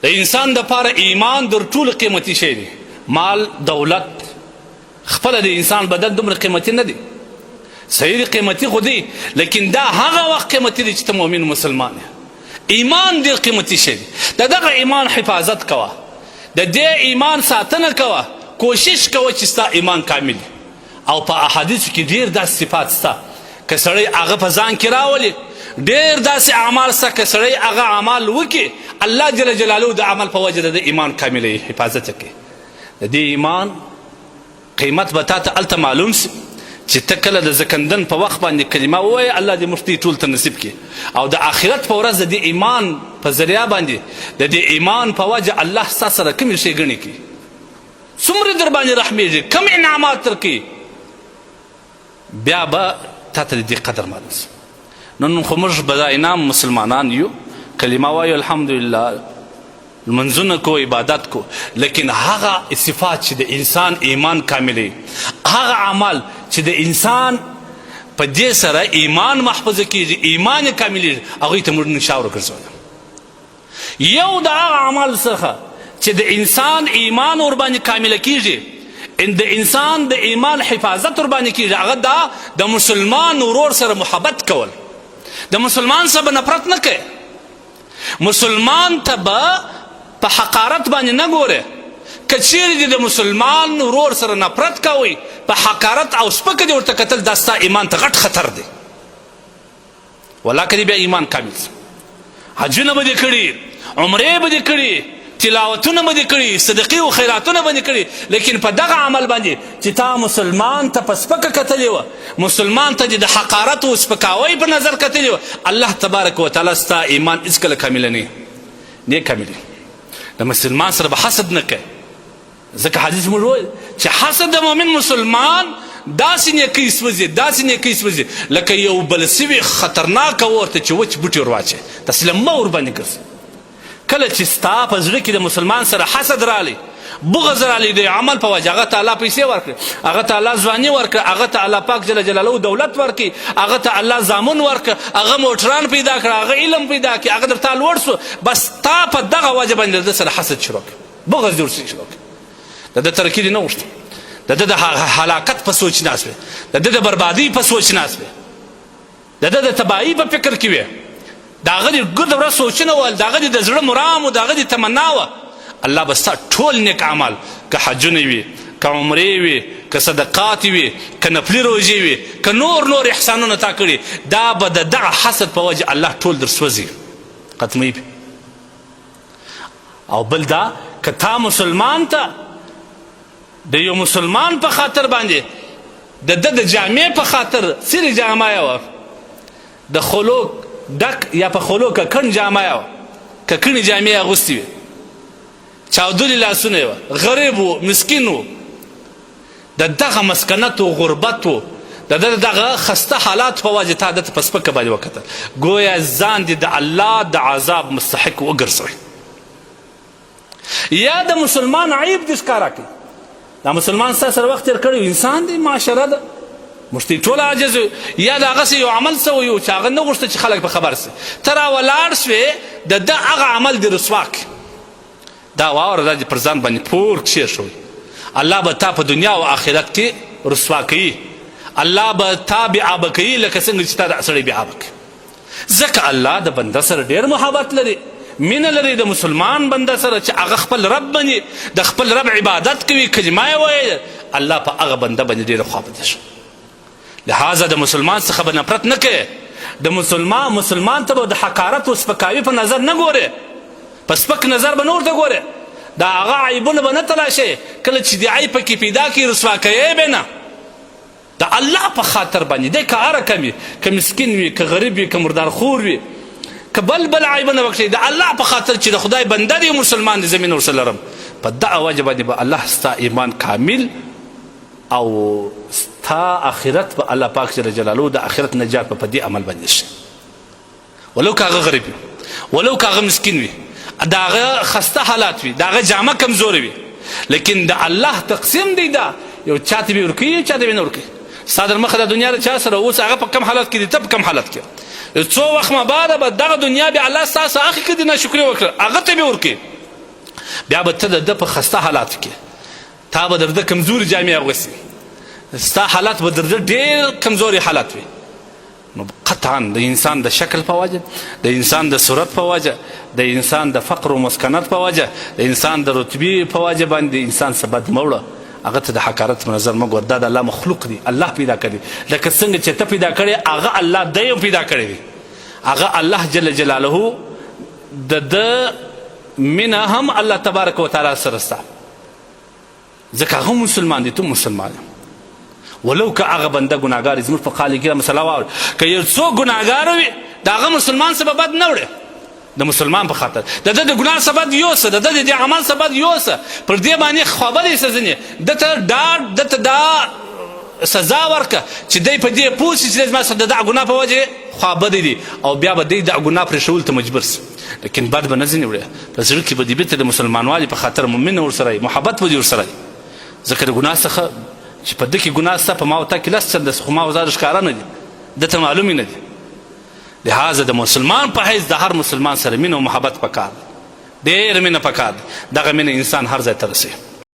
د انسان دپاره ایمان در ټولو قیمتي شی دی. مال دولت خپله د انسان بدن دومره قیمتي نه دی، صحیح دی قیمتي خو دی، لیکن دا هغه وخت قیمتي دی چې ته مؤمن مسلمان یې. ایمان ډېر قیمتي شی دی. د دغه ایمان حفاظت کوه، د دې ایمان ساتنه کوه، کوشش کوه چې ستا ایمان کامل وي. او په احادیثو کې ډېر داسې صفات سته که سړی هغه په ځان کې راولي، ډېر داسې اعمال سته که سړی هغه اعمال وکړي، الله جل جلاله د عمل په وجه د ایمان کاملوي، حفاظت کوي. د دې ایمان قیمت به تا ته هلته معلوم سي چې ته کله د زکندن په وخت باندې کلمه ووایې، الله دې مفتي ټول ته نصیب کړي. او د آخرت په ورځ د دې ایمان په ذریعه باندې د دې ایمان په وجه الله ستا سره کومې ښېګڼې کوي، څومره در باندې رحمېږي، کوم انعامات در کوي، بیا به تا ته د دې قدر معلوم سي. نن خو موږ به دا انعام مسلمانان یو، کلمه وایو الحمدلله، منځونه کو، عبادت کو، لیکن هغه صفات چې د انسان ایمان کاملوي، هغه اعمال چې د انسان په دې سره ایمان محفوظه کېږي، ایمان یې کاملېږي، هغوی ته موږ نشا ورګرځولو. یو د هغه اعمال څخه چې د انسان ایمان ورباندې کامله کېږي، د انسان د ایمان حفاظت ورباندې کېږي، هغه دا د مسلمان ورور سره محبت کول. د مسلمان سره به نفرت نه کوي، مسلمان ته به په حقارت باندې نه ګورې. که چیرې دې د مسلمان ورور سره نفرت کوئ، په حقارت او سپکه دې ورته کتل، دا ستا ایمان ته غټ خطر دی. ولا که دې بیا ایمان کامل سي، حجونه به دې کړي، عمرې به دې کړي، تلاوتونه به دې کړي، صدقې و خیراتونه به دې کړي، لیکن په دغه عمل باندې چې تا مسلمان ته په سپکه کتلې وه، مسلمان ته دې د حقارت و سپکاوۍ په نظر کتلې وه، الله تبارک وتعالی ستا ایمان هېڅکله کامله نه کاملي. د مسلمان سره به حسد نه کوي، ځکه حدیث موږ وویل چې حسد د مؤمن مسلمان داسې نیکۍ سوځي، داسې نیکۍ سوځي لکه یو بل سوي خطرناکه اور ته چې وچ بوټي ور واچوي، تسلیم مه ورباندې ګرځي. کله چې ستا په زړه کې د مسلمان سره حسد رالی، بغض رالی، د عمل په وجه هغه ته الله پیسې ورکړي، هغه ته الله ځواني ورکړه، هغه ته الله پاک جل جلاله دولت ورکړي، هغه ته الله زامن ورکړه، هغه موټران پیدا کړه، هغه علم پیدا کړي، هغه درته لوړ سو، بس تا په دغه وجه باندې د سره حسد شروع کړي، بغض دې ورسره شروع کړي. د ده ترقي دې نه غوښته، د ده د هلاکت په سوچ ناست وې، د ده د بربادۍ په سوچ ناست وې، د ده د تباهۍ په فکر کې وې، د هغه دې ګرد ورځ سوچونه ول، د هغه دې د زړه مرام و، د هغه دې تمنا وه. الله به ستا ټول نیک اعمال، که حجونه وي، که عمرې وي، که صدقات وي، که نفلي روژې وي، که نور احسانونه تا کړي، دا به د دغه حسد په وجه الله ټول در سوځي، ختموي. او بل دا که تا مسلمان ته د یو مسلمان په خاطر باندې د ده د جامې په خاطر سرې جامه یې وه، د خلوک ډک یا په خلو ککڼ جامه یې وه، ککڼې جامې یې اغوستې وې، چاودلي لاسونه یې وه، غریب و، مسکین و، د دغه مسکنت و غربت و د دغه خسته حالات په وجه تا دته په سپکه باندې وکتل، ګویا ځان دې د الله د عذاب مستحق وګرځوئ. یا د مسلمان عیب دې ښکاره کړي، دا مسلمان ستا سره وخت تېر کړی، انسان دی، معاشره ده، موږ ته ټول عاجز یو، یا د هغسې یو عمل سوی و چې هغه نه غوښته چې خلک په خبر سي، ته راولاړ سوې، د ده هغه عمل دې رسوا کړي، دا واوره دا دې پر ځان باندې پور کښېښوئ، الله به تا په دنیا او آخرت کې رسوا کوي، الله به تا بېعابه کوي لکه څنګه چې تا دا سړی بېعابه کوي. ځکه الله د بنده سره ډېر محبت لري، مینه لري د مسلمان بنده سره چې هغه خپل رب باندې د خپل رب عبادت کوي، کلمه یې وایي، الله په هغه بنده باندې ډېره خواپته شي. لہذا د مسلمان څخه به نفرت نه کوي، د مسلمان ته به د حقارت و سپکاوي په نظر نه ګورې، په سپک نظر به نه ورته ګورې، د هغه عیبونه به نه تلاشې، کله چې د عیب پکې پیدا کړي رسوا کوې به نه، د الله په خاطر باندې دی، که هره کم وي، که مسکین وي، که غریب وي، که مردارخور وي، که بل عیبونه وکړي، د الله په خاطر چې د خدای بنده دی، مسلمان دی، زمین ورسره لرم، په دغه وجه باندې به الله ستا ایمان کامل او ستا آخرت به الله پاک جل جلاله د آخرت نجات په دې عمل باندې شي. ولو که هغه غریب وي، ولو که هغه مسکین وي، د هغه خسته حالات وي، د هغه جامه کمزورې وي، لیکن د الله تقسیم دی، دا یو چاته به ورکوي، یو چاته به نه ورکوي. ستا در مخه د دنیا د چا سره اوس هغه په کم حالت کې دی، ته په کم حالت کې، څو وخت ما بعده به دغه دنیا به الله ستاسو اخلي که د ناشکري وکړه، هغه ته به ورکوي، بیا به ته د ده په خسته حالاتو کې تا به در ده کمزوري جامې اغوستې ستا حالات به در ده ډېر کمزوري حالات وي نو قطعا د انسان د شکل په وجه د انسان د صورت په وجه د انسان د فقر و مسکنت په وجه د انسان د رتبې په وجه باندې انسان څه بد مه وړه هغه ته د حقارت په نظر مه ګوره دا د الله مخلوق دی الله پیدا کړي لکه څنګه چې ته پیدا کړې هغه الله دی هم پیدا کړی دی هغه الله جل جلاله د ده مینه هم الله تبارک وتعالی سره سته ځکه هغه مسلمان دی تو مسلمان دی ولو که هغه بنده ګناهګار زموږ په خالق کې مسله واوري که یو څوک ګناهګار وي د هغه مسلمان څه به بد نه وړي د مسلمان په خاطر د ده د ګناه څه بد یوسه د ده د دې عمل څه بد یوسه پر دې باندې خوابدی څه ځینې ده ته ډاډ ده ته دا سزا ورکړه چې دی په دې پوه شي چې زما د دغه ګناه په وجه خوابدی دي او بیا به دی دغه ګناه پرېښولو ته مجبور سي لیکن بد به نه ځینې وړي په زړه کې به دې بېرته د مسلمانوالي په خاطر مؤمن ورسره وي محبت به دې ورسره وي ځکه د ګناه څخه چې په ده کې ګناه شته په ما او تا کې لس چنده خو ما او زار ښکاره نه دي ده ته معلوم نه دي لهذا د مسلمان په حیث د هر مسلمان سره مینه او محبت پکار دی ډېر مینه پکار دی دغه مینه انسان هر ځای ته رسوي